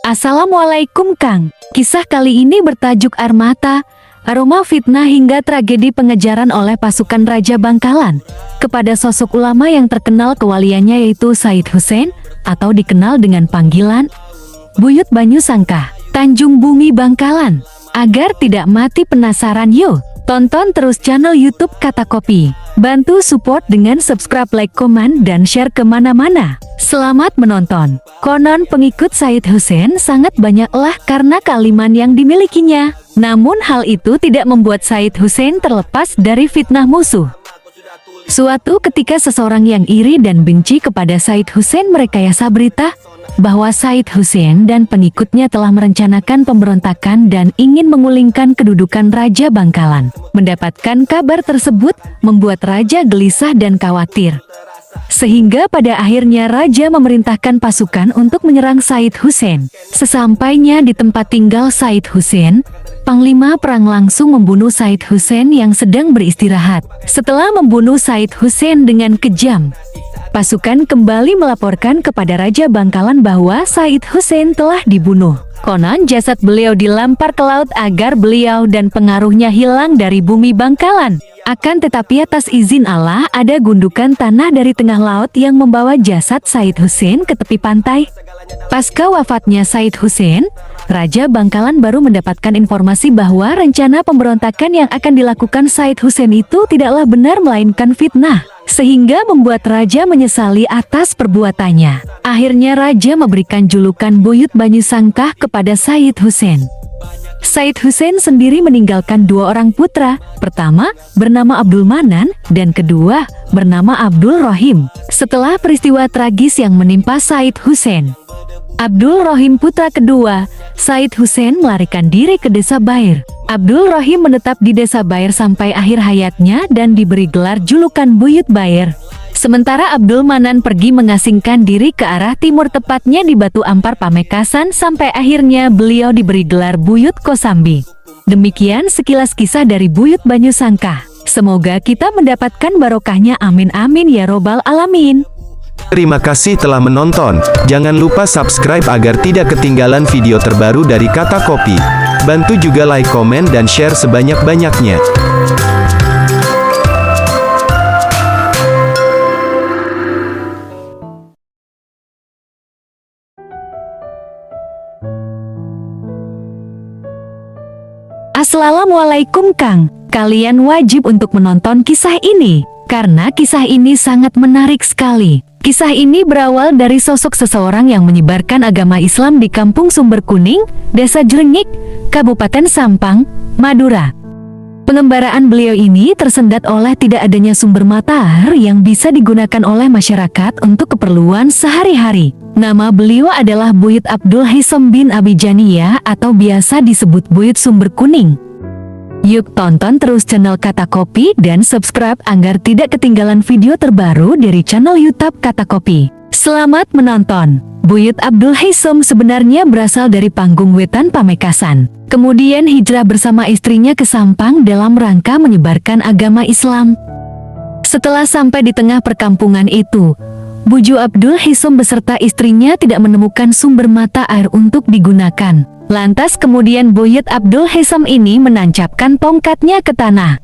Assalamualaikum Kang. Kisah kali ini bertajuk Air Mata, aroma fitnah hingga tragedi pengejaran oleh pasukan Raja Bangkalan kepada sosok ulama yang terkenal kewaliannya yaitu Said Husein atau dikenal dengan panggilan Buyut Banyu Sangkah, Tanjung Bumi Bangkalan. Agar tidak mati penasaran, yuk tonton terus channel YouTube Kata Kopi. Bantu support dengan subscribe, like, komen, dan share kemana-mana. Selamat menonton. Konon pengikut Said Husein sangat banyaklah karena kealiman yang dimilikinya. Namun hal itu tidak membuat Said Husein terlepas dari fitnah musuh. Suatu ketika seseorang yang iri dan benci kepada Said Husein merekayasa berita bahwa Said Husein dan pengikutnya telah merencanakan pemberontakan dan ingin mengulingkan kedudukan Raja Bangkalan. Mendapatkan kabar tersebut membuat Raja gelisah dan khawatir. Sehingga pada akhirnya Raja memerintahkan pasukan untuk menyerang Said Husein. Sesampainya di tempat tinggal Said Husein, Panglima Perang langsung membunuh Said Husein yang sedang beristirahat. Setelah membunuh Said Husein dengan kejam, pasukan kembali melaporkan kepada Raja Bangkalan bahwa Said Husein telah dibunuh. Konon jasad beliau dilampar ke laut agar beliau dan pengaruhnya hilang dari bumi Bangkalan. Akan tetapi atas izin Allah ada gundukan tanah dari tengah laut yang membawa jasad Said Husein ke tepi pantai. Pasca wafatnya Said Husein, Raja Bangkalan baru mendapatkan informasi bahwa rencana pemberontakan yang akan dilakukan Said Husein itu tidaklah benar melainkan fitnah. Sehingga membuat Raja menyesali atas perbuatannya. Akhirnya Raja memberikan julukan Buyut Banyu Sangkah kepada Said Husein. Said Husein sendiri meninggalkan dua orang putra, pertama bernama Abdul Manan dan kedua bernama Abdul Rohim. Setelah peristiwa tragis yang menimpa Said Husein, Abdul Rohim putra kedua, Said Husein melarikan diri ke desa Bair. Abdul Rohim menetap di desa Bair sampai akhir hayatnya dan diberi gelar julukan Buyut Bair. Sementara Abdul Manan pergi mengasingkan diri ke arah timur, tepatnya di Batu Ampar Pamekasan, sampai akhirnya beliau diberi gelar Buyut Kosambi. Demikian sekilas kisah dari Buyut Banyu Sangkah. Semoga kita mendapatkan barokahnya, amin amin ya robbal alamin. Terima kasih telah menonton. Jangan lupa subscribe agar tidak ketinggalan video terbaru dari Kata Kopi. Bantu juga like, komen, dan share sebanyak-banyaknya. Assalamualaikum Kang. Kalian wajib untuk menonton kisah ini, karena kisah ini sangat menarik sekali. Kisah ini berawal dari sosok seseorang yang menyebarkan agama Islam di Kampung Sumber Kuning, Desa Jrengik, Kabupaten Sampang, Madura. Pengembaraan beliau ini tersendat oleh tidak adanya sumber mata air yang bisa digunakan oleh masyarakat untuk keperluan sehari-hari. Nama beliau adalah Buyut Abdul Hisam bin Abi Janiyah atau biasa disebut Buyut Sumber Kuning. Yuk tonton terus channel Kata Kopi dan subscribe agar tidak ketinggalan video terbaru dari channel YouTube Kata Kopi. Selamat menonton. Buyut Abdul Hisam sebenarnya berasal dari Panggung Wetan Pamekasan. Kemudian hijrah bersama istrinya ke Sampang dalam rangka menyebarkan agama Islam. Setelah sampai di tengah perkampungan itu, Buju Abdul Hisam beserta istrinya tidak menemukan sumber mata air untuk digunakan. Lantas kemudian Buyut Abdul Hisam ini menancapkan tongkatnya ke tanah.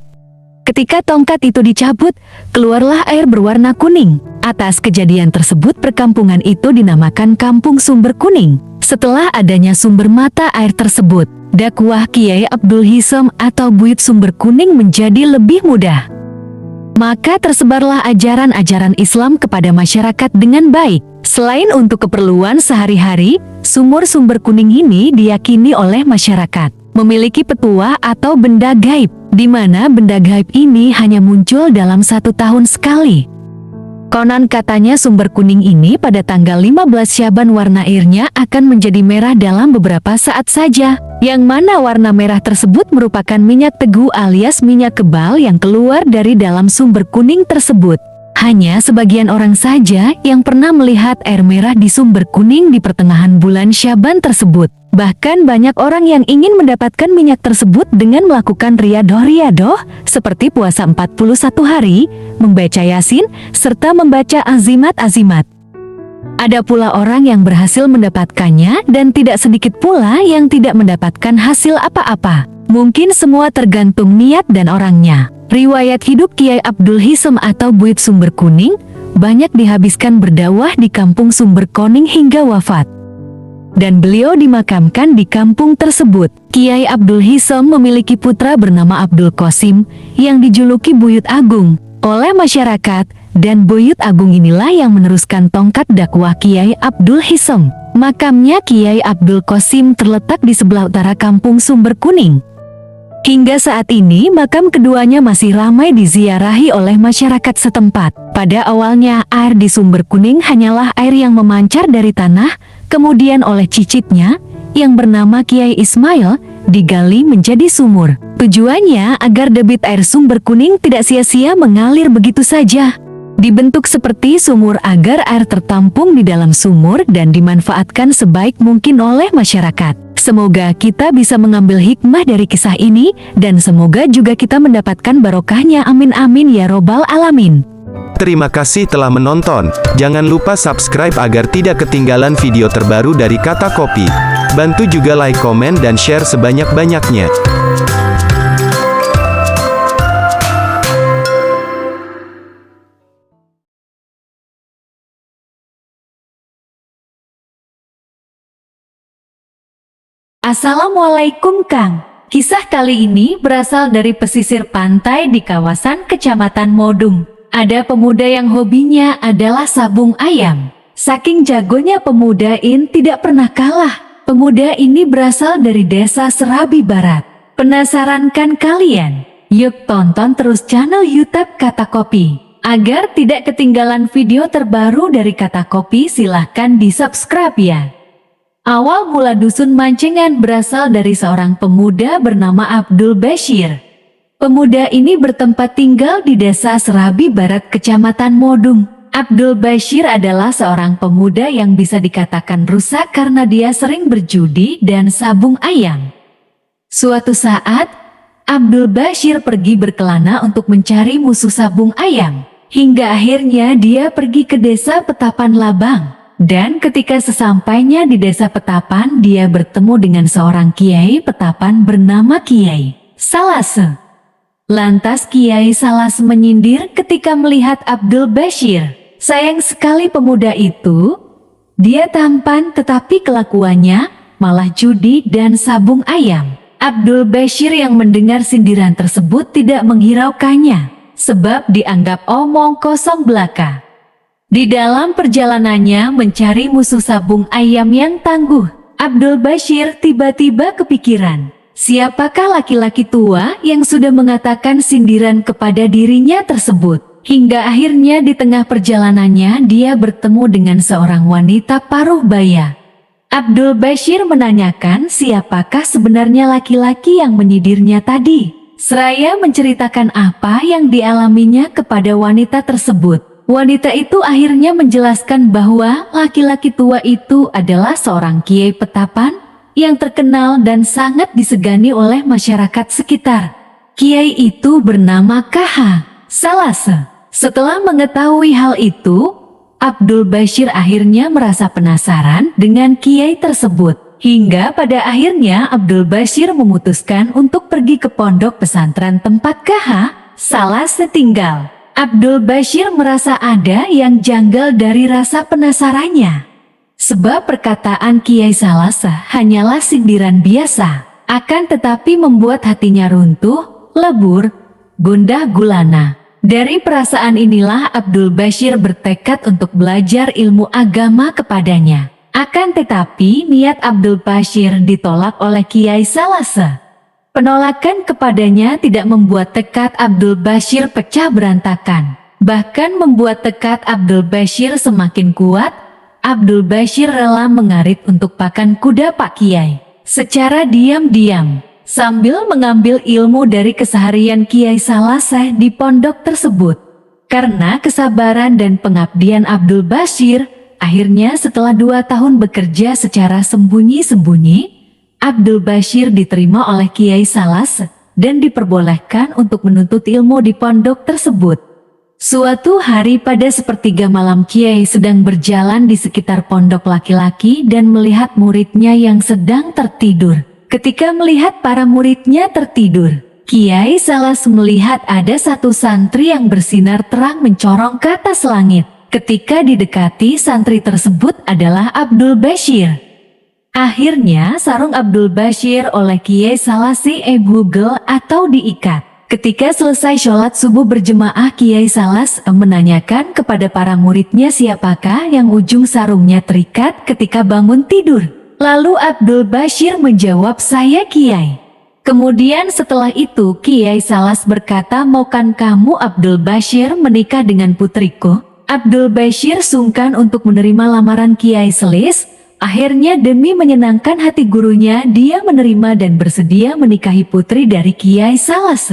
Ketika tongkat itu dicabut, keluarlah air berwarna kuning. Atas kejadian tersebut perkampungan itu dinamakan Kampung Sumber Kuning. Setelah adanya sumber mata air tersebut, dakwah Kiai Abdul Hisam atau Buyut Sumber Kuning menjadi lebih mudah. Maka tersebarlah ajaran-ajaran Islam kepada masyarakat dengan baik. Selain untuk keperluan sehari-hari, sumur Sumber Kuning ini diyakini oleh masyarakat memiliki petua atau benda gaib, di mana benda gaib ini hanya muncul dalam 1 tahun sekali. Konon katanya Sumber Kuning ini pada tanggal 15 Syaban warna airnya akan menjadi merah dalam beberapa saat saja, yang mana warna merah tersebut merupakan minyak tegu alias minyak kebal yang keluar dari dalam Sumber Kuning tersebut. Hanya sebagian orang saja yang pernah melihat air merah di Sumber Kuning di pertengahan bulan Syaban tersebut. Bahkan banyak orang yang ingin mendapatkan minyak tersebut dengan melakukan riadoh-riadoh seperti puasa 41 hari, membaca Yasin, serta membaca azimat-azimat. Ada pula orang yang berhasil mendapatkannya dan tidak sedikit pula yang tidak mendapatkan hasil apa-apa. Mungkin semua tergantung niat dan orangnya. Riwayat hidup Kiai Abdul Hisem atau Buyut Sumber Kuning banyak dihabiskan berdakwah di kampung Sumber Kuning hingga wafat. Dan beliau dimakamkan di kampung tersebut. Kiai Abdul Hisem memiliki putra bernama Abdul Qasim yang dijuluki Buyut Agung oleh masyarakat, dan Buyut Agung inilah yang meneruskan tongkat dakwah Kiai Abdul Hisem. Makamnya Kiai Abdul Qasim terletak di sebelah utara kampung Sumber Kuning. Hingga saat ini makam keduanya masih ramai diziarahi oleh masyarakat setempat. Pada awalnya air di Sumber Kuning hanyalah air yang memancar dari tanah, kemudian oleh cicitnya yang bernama Kiai Ismail digali menjadi sumur. Tujuannya agar debit air Sumber Kuning tidak sia-sia mengalir begitu saja. Dibentuk seperti sumur agar air tertampung di dalam sumur dan dimanfaatkan sebaik mungkin oleh masyarakat. Semoga kita bisa mengambil hikmah dari kisah ini dan semoga juga kita mendapatkan barokahnya. Amin amin ya robbal alamin. Terima kasih telah menonton. Jangan lupa subscribe agar tidak ketinggalan video terbaru dari Kata Kopi. Bantu juga like, komen, dan share sebanyak-banyaknya. Assalamualaikum Kang. Kisah kali ini berasal dari pesisir pantai di kawasan Kecamatan Modung. Ada pemuda yang hobinya adalah sabung ayam. Saking jagonya pemuda ini tidak pernah kalah. Pemuda ini berasal dari desa Serabi Barat. Penasaran kan kalian? Yuk tonton terus channel YouTube Kata Kopi. Agar tidak ketinggalan video terbaru dari Kata Kopi, silahkan di-subscribe ya. Awal mula dusun Mancengan berasal dari seorang pemuda bernama Abdul Bashir. Pemuda ini bertempat tinggal di desa Serabi Barat, Kecamatan Modung. Abdul Bashir adalah seorang pemuda yang bisa dikatakan rusak karena dia sering berjudi dan sabung ayam. Suatu saat, Abdul Bashir pergi berkelana untuk mencari musuh sabung ayam. Hingga akhirnya dia pergi ke desa Petapan Labang. Dan ketika sesampainya di desa Petapan, dia bertemu dengan seorang Kiai Petapan bernama Kiai Salase. Lantas Kiai Salase menyindir ketika melihat Abdul Bashir. Sayang sekali pemuda itu. Dia tampan tetapi kelakuannya malah judi dan sabung ayam. Abdul Bashir yang mendengar sindiran tersebut tidak menghiraukannya, sebab dianggap omong kosong belaka. Di dalam perjalanannya mencari musuh sabung ayam yang tangguh, Abdul Bashir tiba-tiba kepikiran, siapakah laki-laki tua yang sudah mengatakan sindiran kepada dirinya tersebut. Hingga akhirnya di tengah perjalanannya dia bertemu dengan seorang wanita paruh baya. Abdul Bashir menanyakan siapakah sebenarnya laki-laki yang menyindirnya tadi. Seraya menceritakan apa yang dialaminya kepada wanita tersebut. Wanita itu akhirnya menjelaskan bahwa laki-laki tua itu adalah seorang Kiai Petapan yang terkenal dan sangat disegani oleh masyarakat sekitar. Kiai itu bernama KH Salase. Setelah mengetahui hal itu, Abdul Bashir akhirnya merasa penasaran dengan Kiai tersebut. Hingga pada akhirnya Abdul Bashir memutuskan untuk pergi ke pondok pesantren tempat KH Salase tinggal. Abdul Bashir merasa ada yang janggal dari rasa penasarannya. Sebab perkataan Kiai Salase hanyalah sindiran biasa, akan tetapi membuat hatinya runtuh, lebur, gundah gulana. Dari perasaan inilah Abdul Bashir bertekad untuk belajar ilmu agama kepadanya. Akan tetapi niat Abdul Bashir ditolak oleh Kiai Salase. Penolakan kepadanya tidak membuat tekad Abdul Bashir pecah berantakan, bahkan membuat tekad Abdul Bashir semakin kuat. Abdul Bashir rela mengarit untuk pakan kuda Pak Kiai secara diam-diam, sambil mengambil ilmu dari keseharian Kiai Salase di pondok tersebut. Karena kesabaran dan pengabdian Abdul Bashir, akhirnya setelah 2 tahun bekerja secara sembunyi-sembunyi, Abdul Bashir diterima oleh Kiai Salase dan diperbolehkan untuk menuntut ilmu di pondok tersebut. Suatu hari pada sepertiga malam Kiai sedang berjalan di sekitar pondok laki-laki dan melihat muridnya yang sedang tertidur. Ketika melihat para muridnya tertidur, Kiai Salas melihat ada satu santri yang bersinar terang mencorong ke atas langit. Ketika didekati, santri tersebut adalah Abdul Bashir. Akhirnya sarung Abdul Bashir oleh Kiai Salas Google atau diikat. Ketika selesai sholat subuh berjemaah, Kiai Salas menanyakan kepada para muridnya siapakah yang ujung sarungnya terikat ketika bangun tidur. Lalu Abdul Bashir menjawab, "Saya Kiai." Kemudian setelah itu Kiai Salas berkata, "Maukan kamu Abdul Bashir menikah dengan putriku?" Abdul Bashir sungkan untuk menerima lamaran Kiai Salas. Akhirnya demi menyenangkan hati gurunya, dia menerima dan bersedia menikahi putri dari Kiai Salas.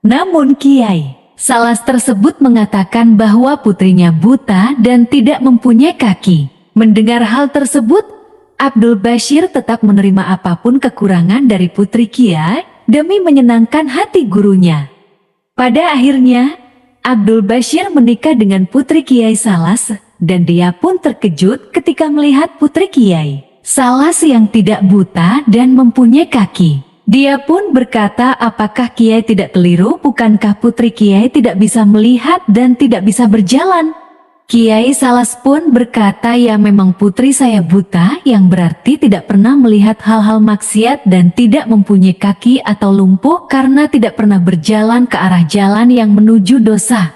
Namun Kiai Salas tersebut mengatakan bahwa putrinya buta dan tidak mempunyai kaki. Mendengar hal tersebut, Abdul Bashir tetap menerima apapun kekurangan dari putri Kiai demi menyenangkan hati gurunya. Pada akhirnya, Abdul Bashir menikah dengan putri Kiai Salas dan dia pun terkejut ketika melihat putri Kiai Salas yang tidak buta dan mempunyai kaki. Dia pun berkata, "Apakah Kiai tidak keliru? Bukankah putri Kiai tidak bisa melihat dan tidak bisa berjalan?" Kiai Salas pun berkata, "Ya memang putri saya buta, yang berarti tidak pernah melihat hal-hal maksiat dan tidak mempunyai kaki atau lumpuh karena tidak pernah berjalan ke arah jalan yang menuju dosa."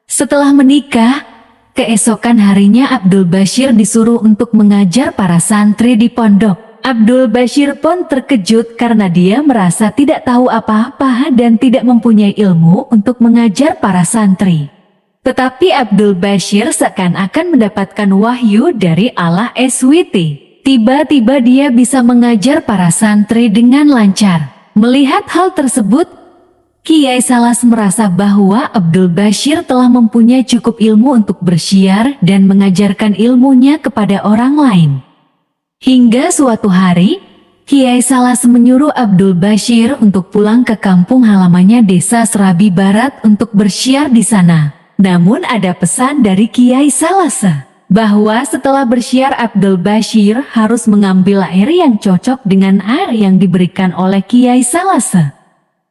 Setelah menikah, keesokan harinya Abdul Bashir disuruh untuk mengajar para santri di pondok. Abdul Bashir pun terkejut karena dia merasa tidak tahu apa-apa dan tidak mempunyai ilmu untuk mengajar para santri. Tetapi Abdul Bashir seakan-akan mendapatkan wahyu dari Allah SWT. Tiba-tiba dia bisa mengajar para santri dengan lancar. Melihat hal tersebut, Kiai Salas merasa bahwa Abdul Bashir telah mempunyai cukup ilmu untuk bersyiar dan mengajarkan ilmunya kepada orang lain. Hingga suatu hari, Kiai Salas menyuruh Abdul Bashir untuk pulang ke kampung halamannya desa Serabi Barat untuk bersyiar di sana. Namun ada pesan dari Kiai Salas bahwa setelah bersyiar Abdul Bashir harus mengambil air yang cocok dengan air yang diberikan oleh Kiai Salas.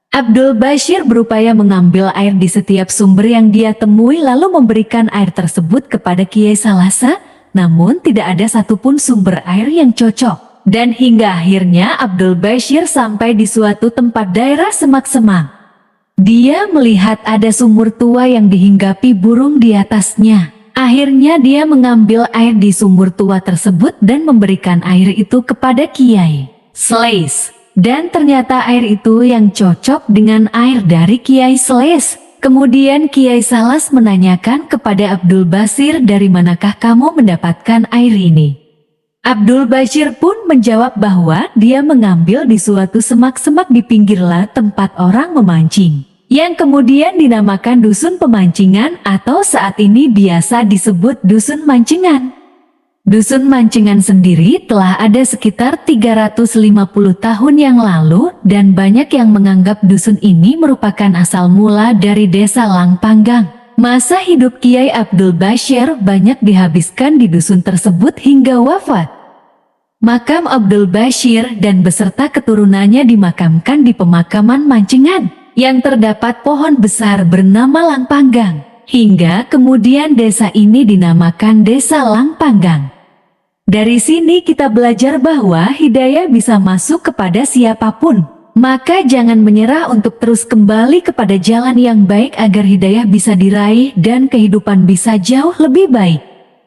Abdul Bashir berupaya mengambil air di setiap sumber yang dia temui lalu memberikan air tersebut kepada Kiai Salas. Namun tidak ada satupun sumber air yang cocok. Dan hingga akhirnya Abdul Bashir sampai di suatu tempat daerah semak-semak. Dia melihat ada sumur tua yang dihinggapi burung di atasnya. Akhirnya dia mengambil air di sumur tua tersebut dan memberikan air itu kepada Kiai Salas. Dan ternyata air itu yang cocok dengan air dari Kiai Salas. Kemudian Kiai Salas menanyakan kepada Abdul Bashir, "Dari manakah kamu mendapatkan air ini?" Abdul Bashir pun menjawab bahwa dia mengambil di suatu semak-semak di pinggir laut tempat orang memancing, yang kemudian dinamakan dusun pemancingan atau saat ini biasa disebut dusun mancingan. Dusun mancingan sendiri telah ada sekitar 350 tahun yang lalu dan banyak yang menganggap dusun ini merupakan asal mula dari desa Langpanggang. Masa hidup Kiai Abdul Bashir banyak dihabiskan di dusun tersebut hingga wafat. Makam Abdul Bashir dan beserta keturunannya dimakamkan di pemakaman Mancingan yang terdapat pohon besar bernama Langpanggang. Hingga kemudian desa ini dinamakan Desa Langpanggang. Dari sini kita belajar bahwa hidayah bisa masuk kepada siapapun. Maka jangan menyerah untuk terus kembali kepada jalan yang baik agar hidayah bisa diraih dan kehidupan bisa jauh lebih baik.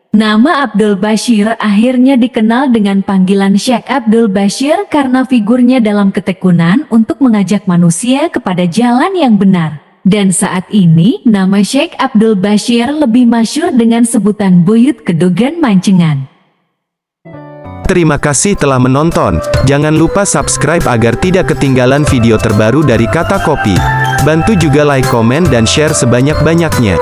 Nama Abdul Bashir akhirnya dikenal dengan panggilan Syekh Abdul Bashir karena figurnya dalam ketekunan untuk mengajak manusia kepada jalan yang benar. Dan saat ini nama Syekh Abdul Bashir lebih masyhur dengan sebutan Buyut Kedogan Mancingan. Terima kasih telah menonton. Jangan lupa subscribe agar tidak ketinggalan video terbaru dari Kata Kopi. Bantu juga like, komen, dan share sebanyak-banyaknya.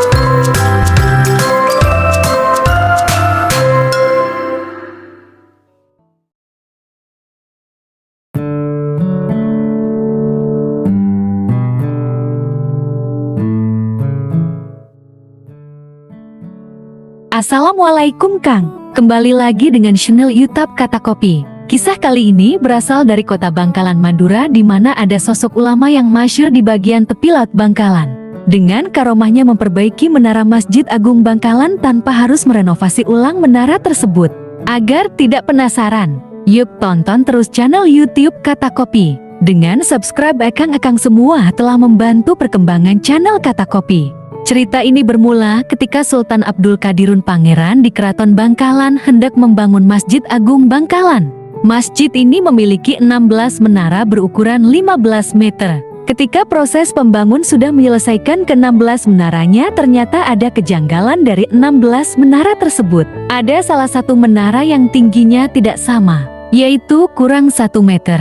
Assalamualaikum Kang. Kembali lagi dengan channel YouTube Kata Kopi. Kisah kali ini berasal dari kota Bangkalan, Madura, di mana ada sosok ulama yang masyhur di bagian tepi laut Bangkalan. Dengan karomahnya memperbaiki menara Masjid Agung Bangkalan tanpa harus merenovasi ulang menara tersebut. Agar tidak penasaran, yuk tonton terus channel YouTube Kata Kopi. Dengan subscribe akang-akang semua telah membantu perkembangan channel Kata Kopi. Cerita ini bermula ketika Sultan Abdul Qadirun Pangeran di Keraton Bangkalan hendak membangun Masjid Agung Bangkalan. Masjid ini memiliki 16 menara berukuran 15 meter. Ketika proses pembangun sudah menyelesaikan ke-16 menaranya, ternyata ada kejanggalan dari 16 menara tersebut. Ada salah satu menara yang tingginya tidak sama, yaitu kurang 1 meter.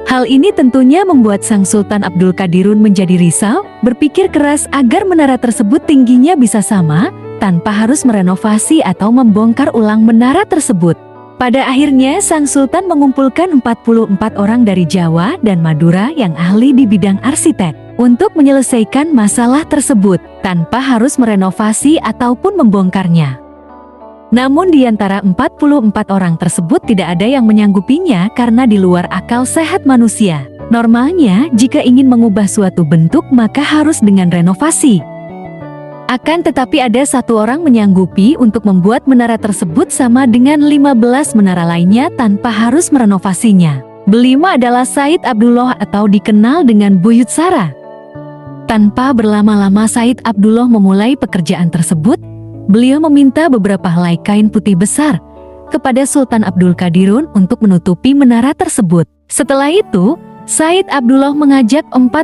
Hal ini tentunya membuat Sang Sultan Abdul Qadirun menjadi risau, berpikir keras agar menara tersebut tingginya bisa sama, tanpa harus merenovasi atau membongkar ulang menara tersebut. Pada akhirnya Sang Sultan mengumpulkan 44 orang dari Jawa dan Madura yang ahli di bidang arsitek, untuk menyelesaikan masalah tersebut, tanpa harus merenovasi ataupun membongkarnya. Namun di antara 44 orang tersebut tidak ada yang menyanggupinya karena di luar akal sehat manusia. Normalnya, jika ingin mengubah suatu bentuk maka harus dengan renovasi. Akan tetapi ada satu orang menyanggupi untuk membuat menara tersebut sama dengan 15 menara lainnya tanpa harus merenovasinya. Beliau adalah Said Abdullah atau dikenal dengan Buyut Sara. Tanpa berlama-lama Said Abdullah memulai pekerjaan tersebut. Beliau meminta beberapa helai kain putih besar kepada Sultan Abdul Qadirun untuk menutupi menara tersebut. Setelah itu, Said Abdullah mengajak 44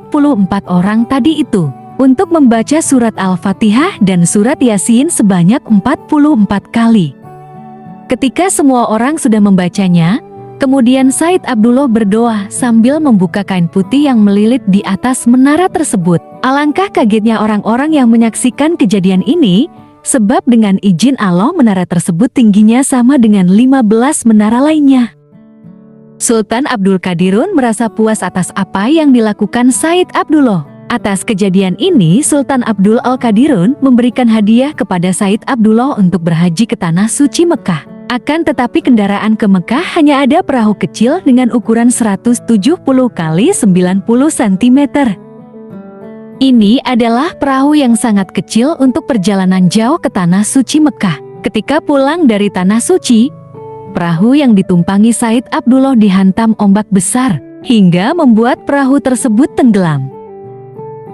orang tadi itu untuk membaca surat Al-Fatihah dan surat Yasin sebanyak 44 kali. Ketika semua orang sudah membacanya, kemudian Said Abdullah berdoa sambil membuka kain putih yang melilit di atas menara tersebut. Alangkah kagetnya orang-orang yang menyaksikan kejadian ini, sebab dengan izin Allah menara tersebut tingginya sama dengan 15 menara lainnya. Sultan Abdul Qadirun merasa puas atas apa yang dilakukan Said Abdullah. Atas kejadian ini Sultan Abdul Qadirun memberikan hadiah kepada Said Abdullah untuk berhaji ke Tanah Suci Mekah. Akan tetapi kendaraan ke Mekah hanya ada perahu kecil dengan ukuran 170 x 90 cm. Ini adalah perahu yang sangat kecil untuk perjalanan jauh ke Tanah Suci Mekah. Ketika pulang dari Tanah Suci, perahu yang ditumpangi Said Abdullah dihantam ombak besar, hingga membuat perahu tersebut tenggelam.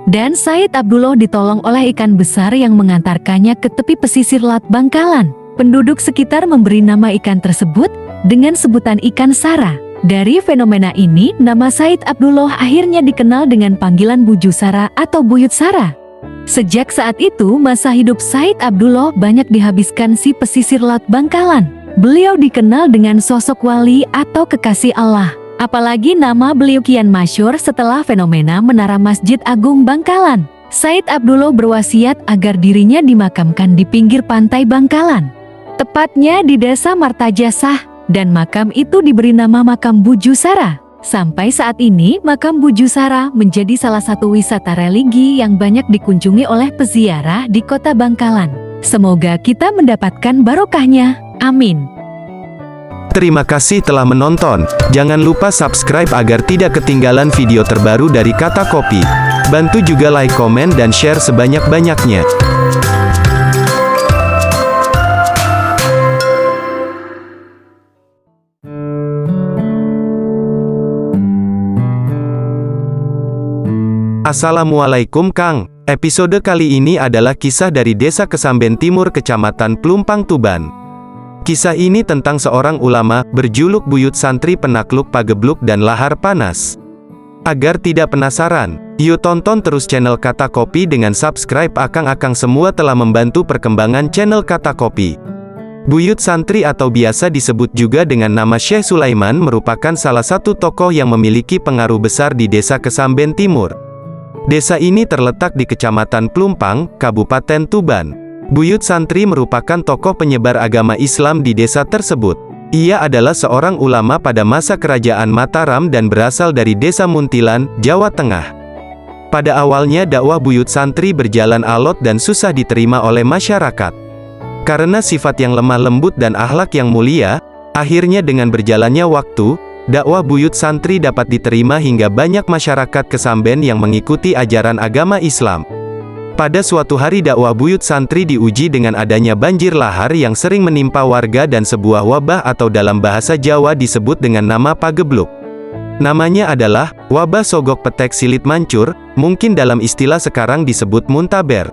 Dan Said Abdullah ditolong oleh ikan besar yang mengantarkannya ke tepi pesisir Laut Bangkalan. Penduduk sekitar memberi nama ikan tersebut dengan sebutan ikan Sara. Dari fenomena ini, nama Said Abdullah akhirnya dikenal dengan panggilan Buju Sara atau Buyut Sara. Sejak saat itu, masa hidup Said Abdullah banyak dihabiskan si pesisir Laut Bangkalan. Beliau dikenal dengan sosok wali atau kekasih Allah. Apalagi nama beliau kian masyhur setelah fenomena menara Masjid Agung Bangkalan. Said Abdullah berwasiat agar dirinya dimakamkan di pinggir pantai Bangkalan, tepatnya di Desa Martajasah. Dan makam itu diberi nama Makam Buju Sara. Sampai saat ini, Makam Buju Sara menjadi salah satu wisata religi yang banyak dikunjungi oleh peziarah di kota Bangkalan. Semoga kita mendapatkan barokahnya. Amin. Terima kasih telah menonton. Jangan lupa subscribe agar tidak ketinggalan video terbaru dari Kata Kopi. Bantu juga like, komen, dan share sebanyak-banyaknya. Assalamualaikum Kang. Episode kali ini adalah kisah dari Desa Kesamben Timur, Kecamatan Pelumpang, Tuban. Kisah ini tentang seorang ulama berjuluk Buyut Santri penakluk pagebluk dan lahar panas. Agar tidak penasaran, yuk tonton terus channel Kata Kopi dengan subscribe. Akang-akang semua telah membantu perkembangan channel Kata Kopi. Buyut Santri atau biasa disebut juga dengan nama Syekh Sulaiman merupakan salah satu tokoh yang memiliki pengaruh besar di Desa Kesamben Timur. Desa ini terletak di Kecamatan Pelumpang, Kabupaten Tuban. Buyut Santri merupakan tokoh penyebar agama Islam di desa tersebut. Ia adalah seorang ulama pada masa kerajaan Mataram dan berasal dari Desa Muntilan, Jawa Tengah. Pada awalnya dakwah Buyut Santri berjalan alot dan susah diterima oleh masyarakat. Karena sifat yang lemah lembut dan akhlak yang mulia, akhirnya dengan berjalannya waktu, dakwah buyut santri dapat diterima hingga banyak masyarakat Kesamben yang mengikuti ajaran agama Islam. Pada suatu hari dakwah buyut santri diuji dengan adanya banjir lahar yang sering menimpa warga dan sebuah wabah atau dalam bahasa Jawa disebut dengan nama pagebluk. Namanya adalah, wabah sogok petek silit mancur, mungkin dalam istilah sekarang disebut muntaber.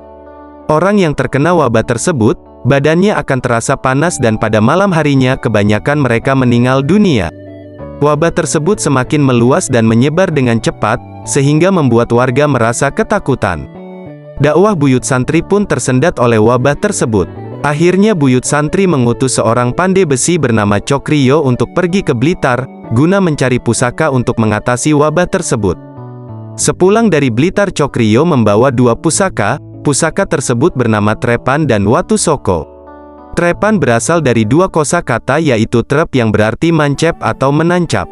Orang yang terkena wabah tersebut, badannya akan terasa panas dan pada malam harinya kebanyakan mereka meninggal dunia. Wabah tersebut semakin meluas dan menyebar dengan cepat, sehingga membuat warga merasa ketakutan. Dakwah buyut santri pun tersendat oleh wabah tersebut. Akhirnya buyut santri mengutus seorang pandai besi bernama Cokriyo untuk pergi ke Blitar, guna mencari pusaka untuk mengatasi wabah tersebut. Sepulang dari Blitar, Cokriyo membawa 2 pusaka, pusaka tersebut bernama Trepan dan Watu Soko. Trepan berasal dari 2 kosakata yaitu trep yang berarti mancep atau menancap.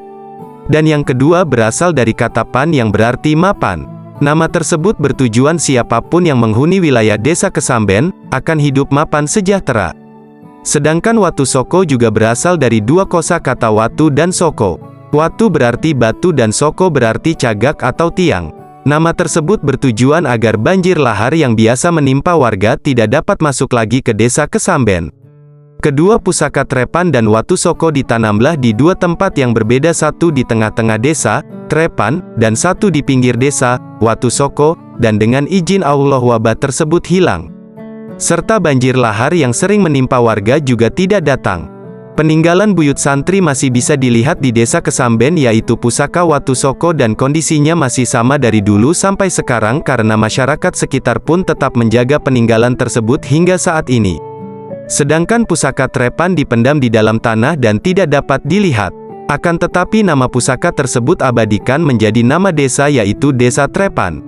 Dan yang kedua berasal dari kata pan yang berarti mapan. Nama tersebut bertujuan siapapun yang menghuni wilayah desa Kesamben, akan hidup mapan sejahtera. Sedangkan Watu Soko juga berasal dari 2 kosakata watu dan soko. Watu berarti batu dan soko berarti cagak atau tiang. Nama tersebut bertujuan agar banjir lahar yang biasa menimpa warga tidak dapat masuk lagi ke desa Kesamben. Kedua pusaka Trepan dan Watu Soko ditanamlah di 2 tempat yang berbeda, satu di tengah-tengah desa, Trepan, dan satu di pinggir desa, Watu Soko, dan dengan izin Allah wabah tersebut hilang. Serta banjir lahar yang sering menimpa warga juga tidak datang. Peninggalan buyut santri masih bisa dilihat di desa Kesamben yaitu pusaka Watu Soko dan kondisinya masih sama dari dulu sampai sekarang karena masyarakat sekitar pun tetap menjaga peninggalan tersebut hingga saat ini. Sedangkan pusaka Trepan dipendam di dalam tanah dan tidak dapat dilihat. Akan tetapi nama pusaka tersebut abadikan menjadi nama desa yaitu Desa Trepan.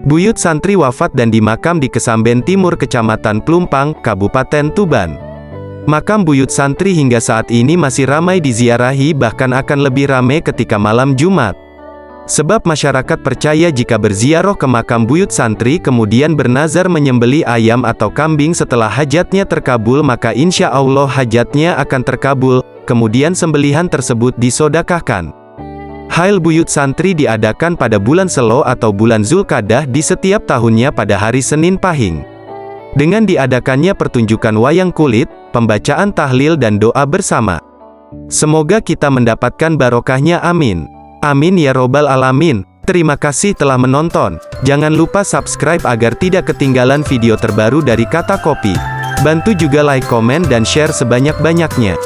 Buyut santri wafat dan dimakam di Kesamben Timur, Kecamatan Plumpang, Kabupaten Tuban. Makam buyut santri hingga saat ini masih ramai diziarahi, bahkan akan lebih ramai ketika malam Jumat. Sebab masyarakat percaya jika berziarah ke makam buyut santri kemudian bernazar menyembeli ayam atau kambing setelah hajatnya terkabul maka insya Allah hajatnya akan terkabul, kemudian sembelihan tersebut disodakahkan. Hail buyut santri diadakan pada bulan Selo atau bulan Zulkadah di setiap tahunnya pada hari Senin Pahing. Dengan diadakannya pertunjukan wayang kulit, pembacaan tahlil dan doa bersama. Semoga kita mendapatkan barokahnya, amin. Amin ya robbal alamin. Terima kasih telah menonton. Jangan lupa subscribe agar tidak ketinggalan video terbaru dari Kata Kopi. Bantu juga like, komen, dan share sebanyak-banyaknya.